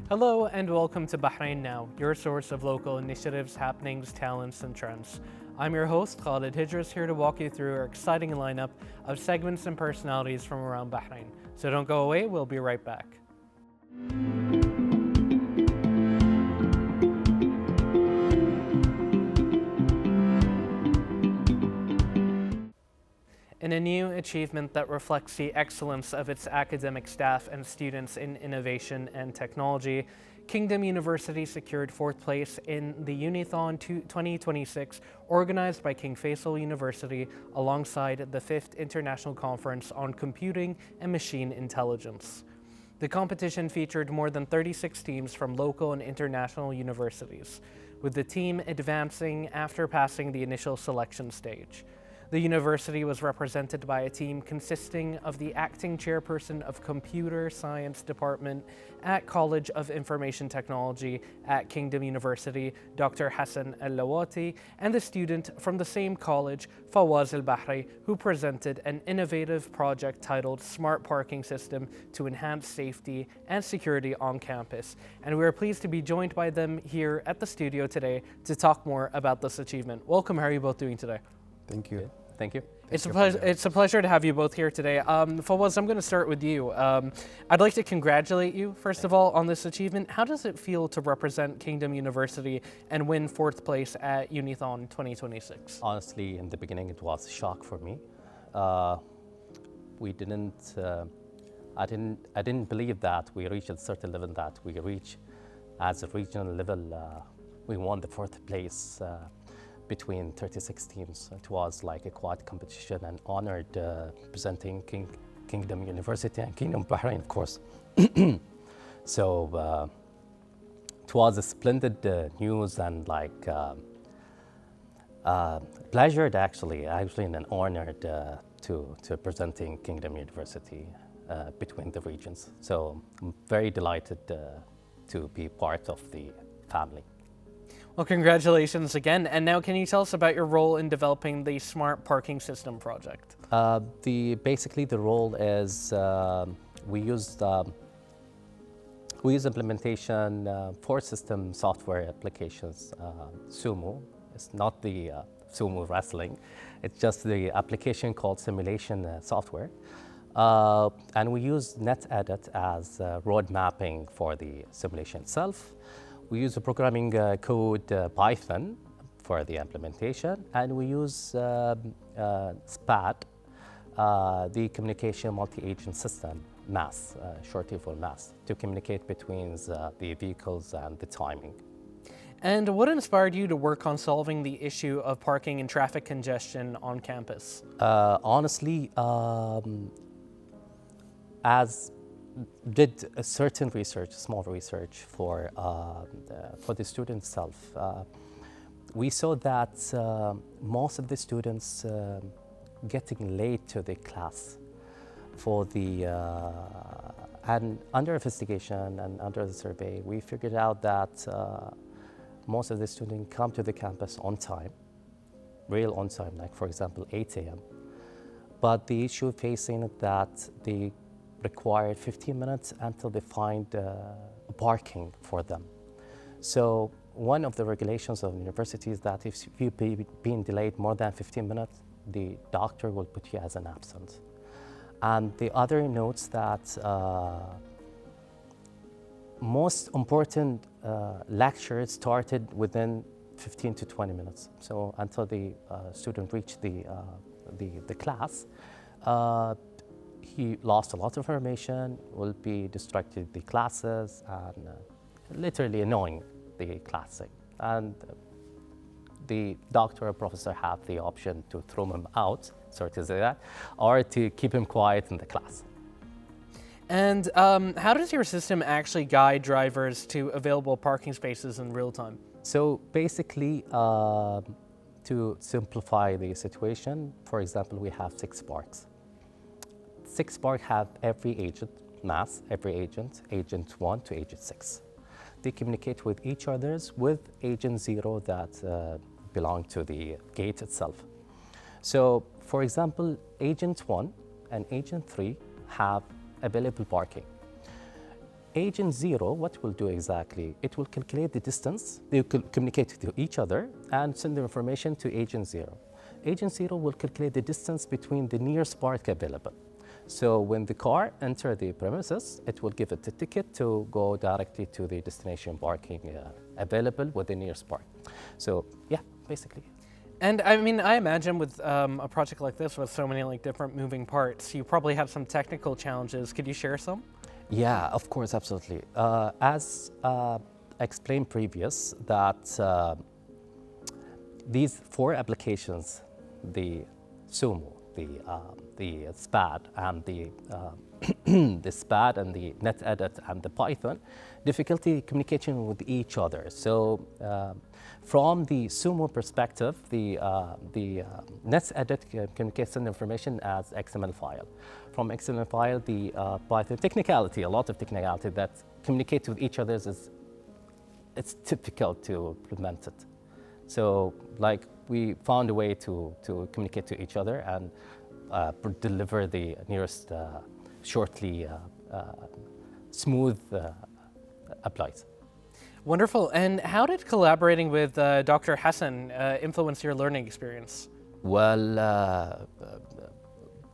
Hello and welcome to Bahrain Now, your source of local initiatives, happenings, talents, and trends. I'm your host, Khalid Hijras, here to walk you through our exciting lineup of segments and personalities from around Bahrain. So don't go away, we'll be right back. In a new achievement that reflects the excellence of its academic staff and students in innovation and technology, Kingdom University secured fourth place in the Unithon 2026, organized by King Faisal University alongside the 5th International Conference on Computing and Machine Intelligence. The competition featured more than 36 teams from local and international universities, with the team advancing after passing the initial selection stage. The university was represented by a team consisting of the acting chairperson of Computer Science Department at College of Information Technology at Kingdom University, Dr. Hassan Al-Lawati, and the student from the same college, Fawaz Al-Bahri, who presented an innovative project titled Smart Parking System to Enhance Safety and Security on Campus. And we are pleased to be joined by them here at the studio today to talk more about this achievement. Welcome, how are you both doing today? Thank you. Thank you. It's a pleasure to have you both here today. Fawaz, I'm going to start with you. I'd like to congratulate you, first of all, on this achievement. How does it feel to represent Kingdom University and win fourth place at Unithon 2026? Honestly, in the beginning, it was a shock for me. I didn't believe that we reached a certain level that we reach as a regional level. We won the fourth place between 36 teams. It was like a quad competition and honored presenting Kingdom University and Kingdom Bahrain, of course. So it was a splendid news and like pleasured actually and an honored to presenting Kingdom University between the regions. So I'm very delighted to be part of the family. Well, congratulations again. And now can you tell us about your role in developing the Smart Parking System project? Basically the role is we use implementation for system software applications, Sumo. It's not the Sumo wrestling. It's just the application called simulation software. And we use NetEdit as road mapping for the simulation itself. We use a programming code Python for the implementation, and we use SPAD, the Communication Multi-Agent System, MAS, shortly for MAS, to communicate between the vehicles and the timing. And what inspired you to work on solving the issue of parking and traffic congestion on campus? Honestly, as did a certain research, small research for the student itself. We saw that most of the students getting late to the class for the, and under investigation and under the survey, we figured out that most of the students come to the campus on time, real on time, like for example, 8 a.m. But the issue facing that they required 15 minutes until they find parking for them. So one of the regulations of the university is that if you've been delayed more than 15 minutes, the doctor will put you as an absent. And the other notes that most important lectures started within 15 to 20 minutes. So until the student reached the class, he lost a lot of information, will be distracted the classes, and literally annoying the classic. And the doctor or professor have the option to throw him out, sorry to say that, or to keep him quiet in the class. And how does your system actually guide drivers to available parking spaces in real time? So basically, to simplify the situation, for example, we have 6 parks. 6 parks have every agent, MAS, every agent 1 to agent 6. They communicate with each others with agent 0 that belong to the gate itself. So, for example, agent 1 and agent 3 have available parking. Agent Zero, what will do exactly? It will calculate the distance. They will communicate to each other and send the information to Agent Zero. Agent Zero will calculate the distance between the nearest park available. So when the car enters the premises, it will give it a ticket to go directly to the destination parking available with the nearest park. So yeah, basically. And I mean, I imagine with a project like this with so many like different moving parts, you probably have some technical challenges. Could you share some? Yeah, of course, absolutely. As explained previous, that these 4 applications, the Sumo, the SPAD, and the the SPAD and the NetEdit and the Python, difficulty communication with each other. So from the Sumo perspective, the NetEdit communicates information as XML file. From XML file, the Python technicality, a lot of technicality that communicate with each other it's difficult to implement it. So like we found a way to communicate to each other and deliver the nearest shortly smooth applies. Wonderful. And how did collaborating with Dr. Hassan influence your learning experience? Well,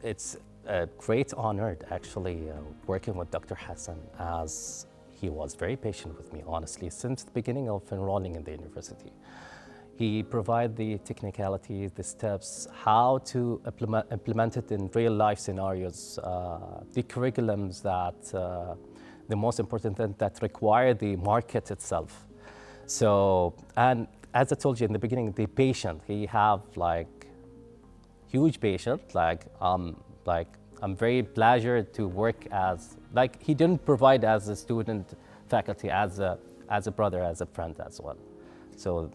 it's a great honor actually working with Dr. Hassan, as he was very patient with me, honestly, since the beginning of enrolling in the university. He provided the technicalities, the steps, how to implement it in real life scenarios, the curriculums that, the most important thing that require the market itself. So, and as I told you in the beginning, the patient, he have like huge patient, I'm very pleasured to work as, like he didn't provide as a student, faculty, as a brother, as a friend as well. So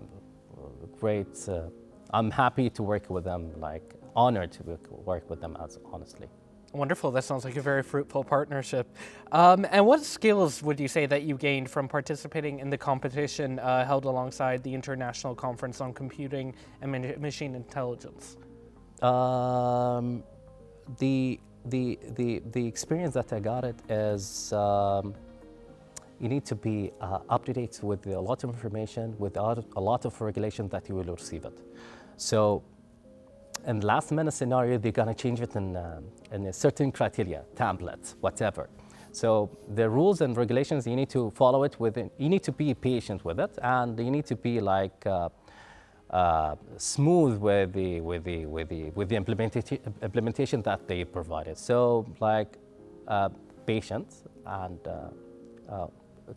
great, I'm happy to work with them, like honored to work with them as honestly. Wonderful, that sounds like a very fruitful partnership. And what skills would you say that you gained from participating in the competition held alongside the International Conference on Computing and Machine Intelligence? The experience that I got it is you need to be up to date with a lot of information, with a lot of regulation that you will receive it. So in last minute scenario, they're gonna change it in a certain criteria, template, whatever. So the rules and regulations, you need to follow it within, you need to be patient with it, and you need to be like smooth with the implementation that they provided. So like patience and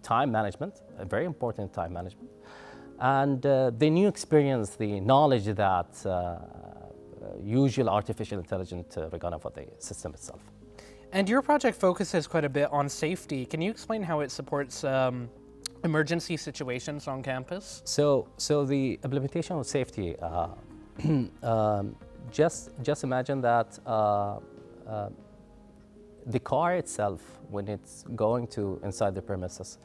time management, a very important time management, and the new experience, the knowledge that usual artificial intelligence regarding for the system itself. And your project focuses quite a bit on safety. Can you explain how it supports emergency situations on campus? So the implementation of safety, just imagine that the car itself, when it's going to inside the premises,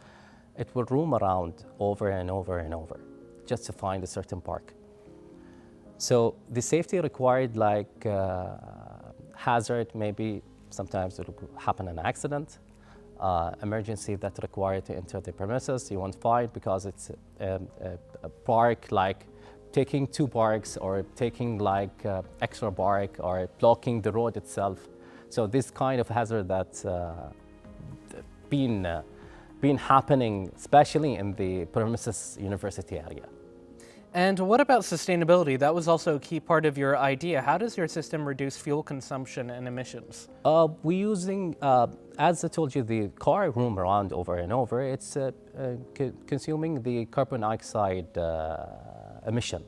it will roam around over and over and over just to find a certain park. So the safety required, like hazard, maybe sometimes it will happen an accident, emergency that required to enter the premises, you won't find because it's a park, like taking 2 parks or taking like extra park or blocking the road itself. So this kind of hazard that's been happening, especially in the premises university area. And what about sustainability? That was also a key part of your idea. How does your system reduce fuel consumption and emissions? We're using, as I told you, the car roam around over and over. It's consuming the carbon dioxide emission,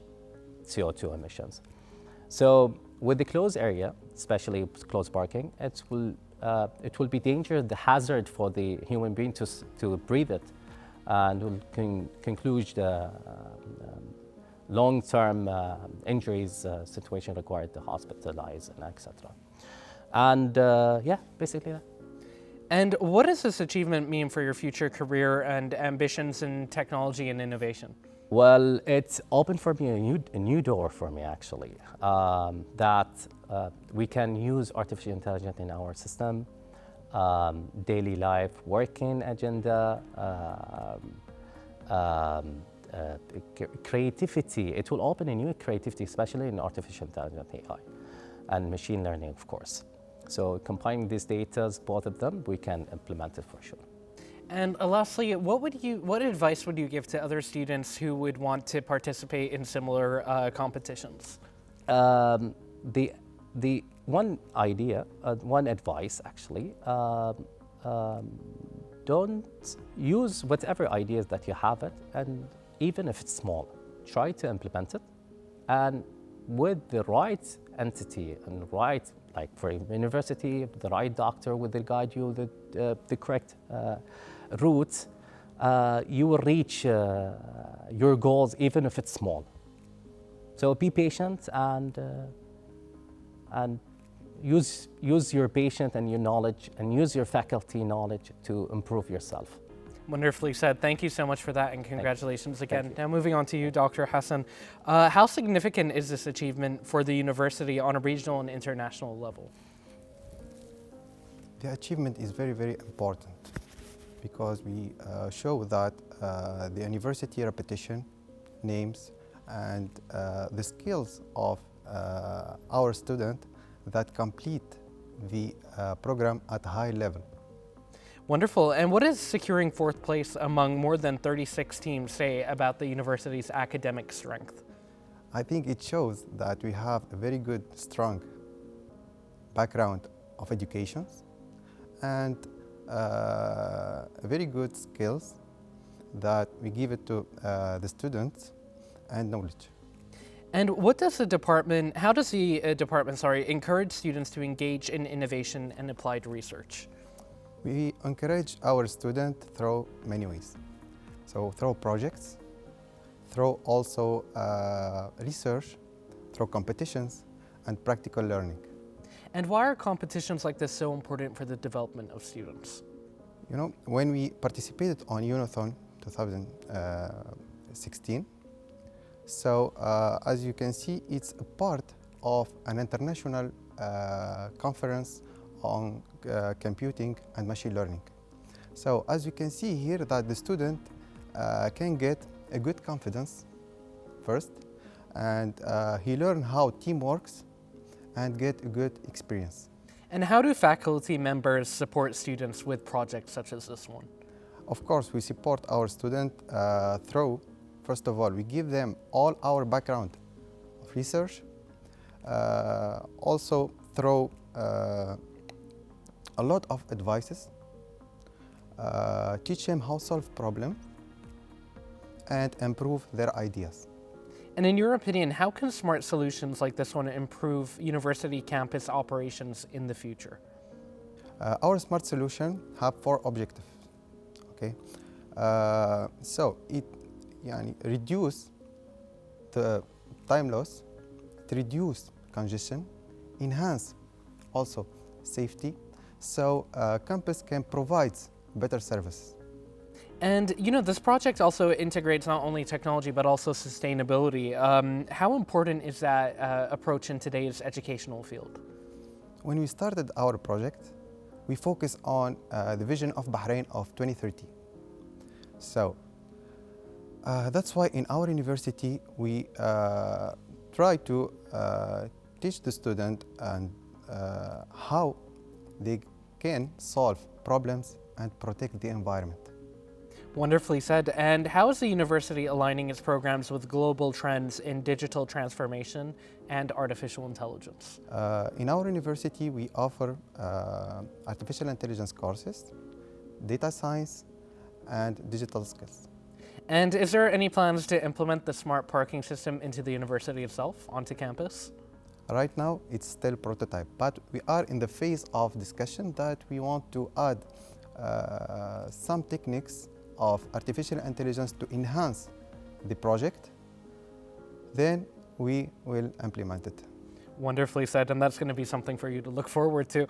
CO2 emissions. So with the closed area, especially closed parking, it will be dangerous, the hazard for the human being to breathe it, and will conclude the long-term injuries situation required to hospitalize and etc. And yeah, basically that. And what does this achievement mean for your future career and ambitions in technology and innovation? Well, it's opened for me a new door for me actually, that we can use artificial intelligence in our system daily life, working agenda, creativity. It will open a new creativity, especially in artificial intelligence, AI, and machine learning, of course. So combining these data, both of them, we can implement it for sure. And lastly, what advice would you give to other students who would want to participate in similar competitions? The one idea, one advice actually, don't use whatever ideas that you have it, and even if it's small, try to implement it, and with the right entity and right, like for university, the right doctor will guide you the correct route, you will reach your goals even if it's small. So be patient and use your patient and your knowledge and use your faculty knowledge to improve yourself. Wonderfully said. Thank you so much for that, and congratulations again. Now moving on to you, Dr. Hassan. How significant is this achievement for the university on a regional and international level? The achievement is very, very important because we show that the university reputation, names, and the skills of our students that complete the program at a high level. Wonderful. And what does securing fourth place among more than 36 teams say about the university's academic strength? I think it shows that we have a very good, strong background of education and very good skills that we give it to the students and knowledge. And how does the department encourage students to engage in innovation and applied research? We encourage our students through many ways. So through projects, through also research, through competitions, and practical learning. And why are competitions like this so important for the development of students? You know, when we participated on Unithon 2016, so as you can see, it's a part of an international conference on computing and machine learning. So as you can see here that the student can get a good confidence first, and he learn how team works and get a good experience. And how do faculty members support students with projects such as this one? Of course, we support our students through, first of all, we give them all our background of research, also through a lot of advices, teach them how to solve problems and improve their ideas. And in your opinion, how can smart solutions like this one improve university campus operations in the future? Our smart solution have 4 objectives. Okay, so it reduce the time loss, it reduce congestion, enhance also safety, so campus can provide better service. And you know, this project also integrates not only technology but also sustainability. How important is that approach in today's educational field? When we started our project, we focus on the vision of Bahrain of 2030. So that's why in our university we try to teach the student and how they can solve problems and protect the environment. Wonderfully said. And how is the university aligning its programs with global trends in digital transformation and artificial intelligence? In our university, we offer artificial intelligence courses, data science, and digital skills. And is there any plans to implement the smart parking system into the university itself, onto campus? Right now, it's still prototype, but we are in the phase of discussion that we want to add some techniques of artificial intelligence to enhance the project. Then we will implement it. Wonderfully said, and that's going to be something for you to look forward to.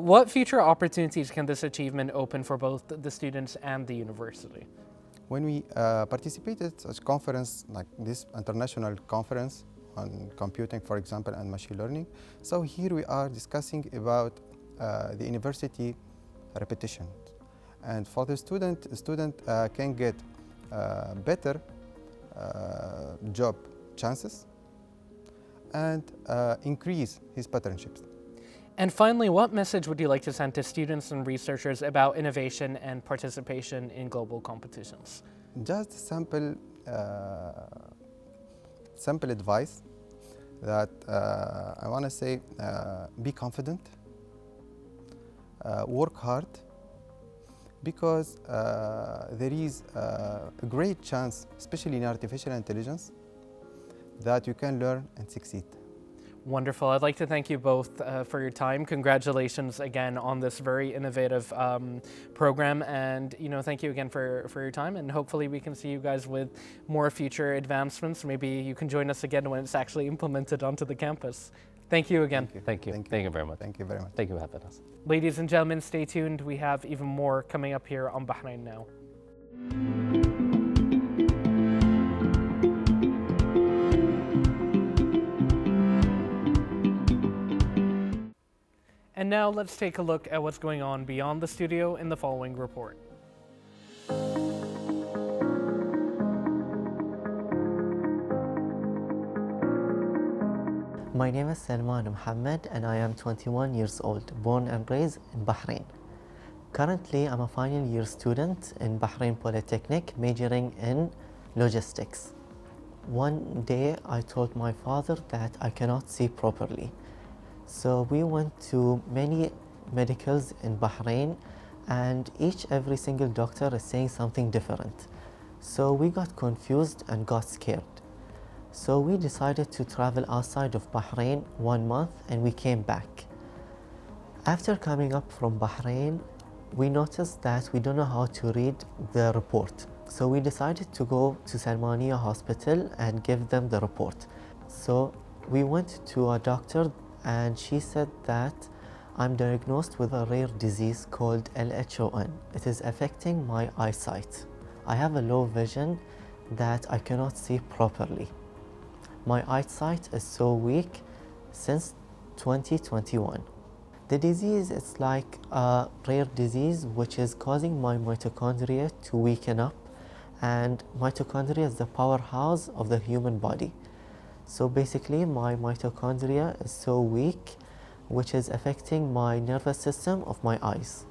What future opportunities can this achievement open for both the students and the university? When we participated at a conference like this international conference on computing, for example, and machine learning, so here we are discussing about the university repetition. And for the student can get better job chances and increase his paternships. And finally, what message would you like to send to students and researchers about innovation and participation in global competitions? Just simple advice that I want to say: be confident, work hard, because there is a great chance, especially in artificial intelligence, that you can learn and succeed. Wonderful. I'd like to thank you both for your time. Congratulations again on this very innovative program, and thank you again for your time, and hopefully we can see you guys with more future advancements. Maybe you can join us again when it's actually implemented onto the campus. Thank you again. Thank you. Thank you very much. Thank you very much. Thank you for having us. Ladies and gentlemen, stay tuned. We have even more coming up here on Bahrain Now. And now let's take a look at what's going on beyond the studio in the following report. My name is Salman Mohammed and I am 21 years old, born and raised in Bahrain. Currently, I'm a final year student in Bahrain Polytechnic, majoring in logistics. One day, I told my father that I cannot see properly. So we went to many medicals in Bahrain, and every single doctor is saying something different. So we got confused and got scared. So we decided to travel outside of Bahrain 1 month, and we came back. After coming up from Bahrain, we noticed that we don't know how to read the report. So we decided to go to Salmania Hospital and give them the report. So we went to a doctor, and she said that I'm diagnosed with a rare disease called LHON. It is affecting my eyesight. I have a low vision that I cannot see properly. My eyesight is so weak since 2021. The disease is like a rare disease which is causing my mitochondria to weaken up, and mitochondria is the powerhouse of the human body. So basically my mitochondria is so weak, which is affecting my nervous system of my eyes.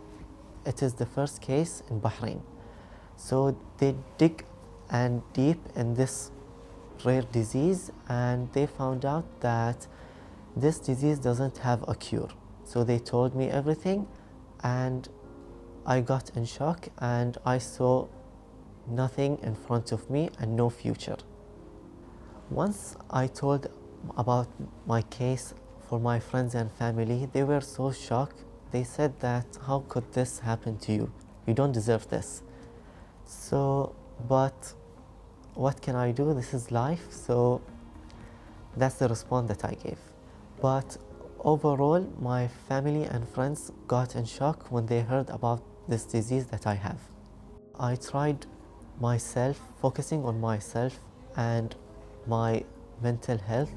It is the first case in Bahrain. So they dig and deep in this rare disease, and they found out that this disease doesn't have a cure. So they told me everything, and I got in shock, and I saw nothing in front of me and no future. Once I told about my case for my friends and family, they were so shocked. They said that, how could this happen to you? You don't deserve this. So, but what can I do? This is life. So that's the response that I gave. But overall, my family and friends got in shock when they heard about this disease that I have. I tried myself, focusing on myself and my mental health.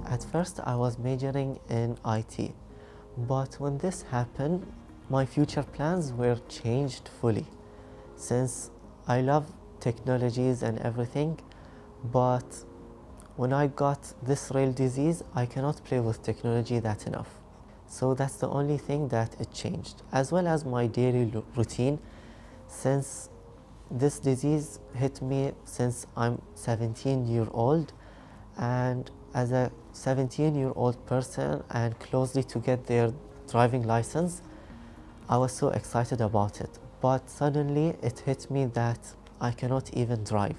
At first, I was majoring in IT, but when this happened, my future plans were changed fully. Since I love technologies and everything, but when I got this rare disease, I cannot play with technology that enough. So that's the only thing that it changed, as well as my daily routine, since this disease hit me since I'm 17-year-old, and as a 17-year-old person and closely to get their driving license, I was so excited about it. But suddenly it hit me that I cannot even drive.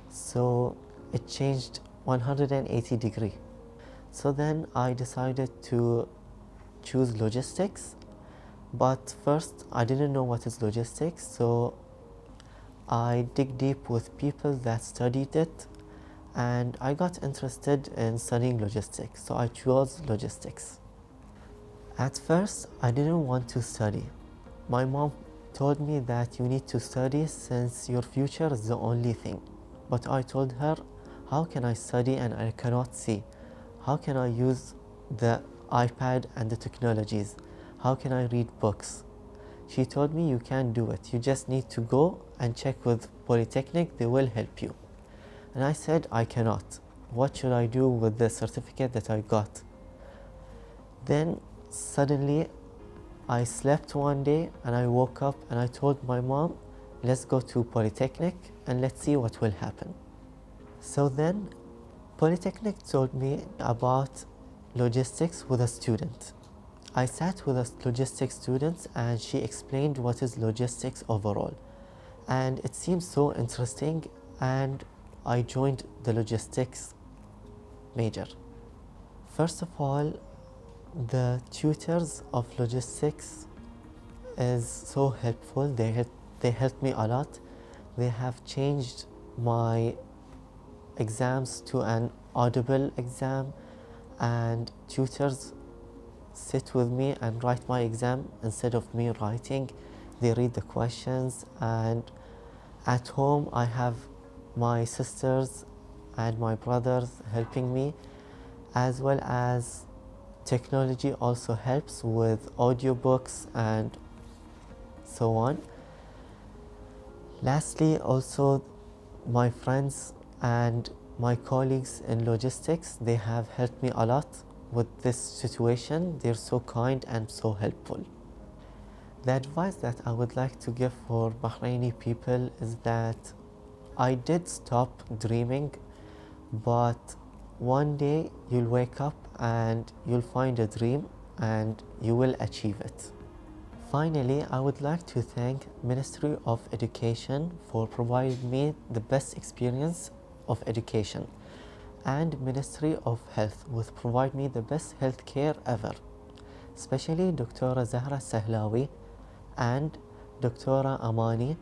So it changed 180 degrees. So then I decided to choose logistics, but first I didn't know what is logistics, so I dig deep with people that studied it, and I got interested in studying logistics, so I chose logistics. At first, I didn't want to study. My mom told me that you need to study since your future is the only thing. But I told her, how can I study and I cannot see? How can I use the iPad and the technologies? How can I read books? She told me you can do it. You just need to go and check with Polytechnic. They will help you. And I said, I cannot. What should I do with the certificate that I got? Then suddenly I slept one day and I woke up and I told my mom, let's go to Polytechnic and let's see what will happen. So then Polytechnic told me about logistics with a student. I sat with a logistics student and she explained what is logistics overall. And it seemed so interesting and I joined the logistics major. First of all, the tutors of logistics is so helpful. They helped me a lot. They have changed my exams to an audible exam, and tutors sit with me and write my exam instead of me writing. They read the questions, and at home I have my sisters and my brothers helping me, as well as technology also helps with audiobooks and so on. Lastly, also my friends and my colleagues in logistics, they have helped me a lot with this situation. They're so kind and so helpful. The advice that I would like to give for Bahraini people is that I did stop dreaming, but one day you'll wake up and you'll find a dream and you will achieve it. Finally, I would like to thank Ministry of Education for providing me the best experience of education, and Ministry of Health with provide me the best health care ever, especially Dr. Zahra Sahlawi and Dr. Amani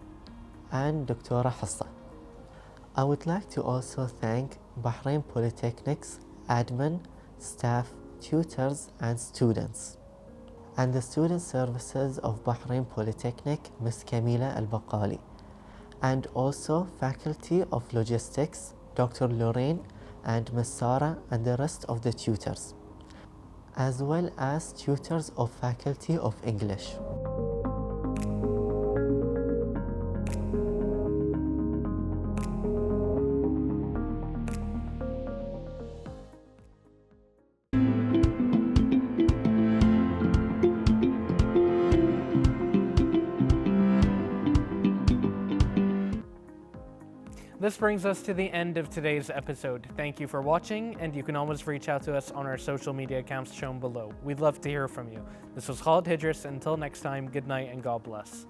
and Dr. Hassa. I would like to also thank Bahrain Polytechnic's admin, staff, tutors and students, and the student services of Bahrain Polytechnic, Ms. Kamila Al-Baqali, and also faculty of logistics, Dr. Lorraine and Ms. Sarah, and the rest of the tutors, as well as tutors of faculty of English. This brings us to the end of today's episode. Thank you for watching, and you can always reach out to us on our social media accounts shown below. We'd love to hear from you. This was Khalid Hidris. Until next time, good night and God bless.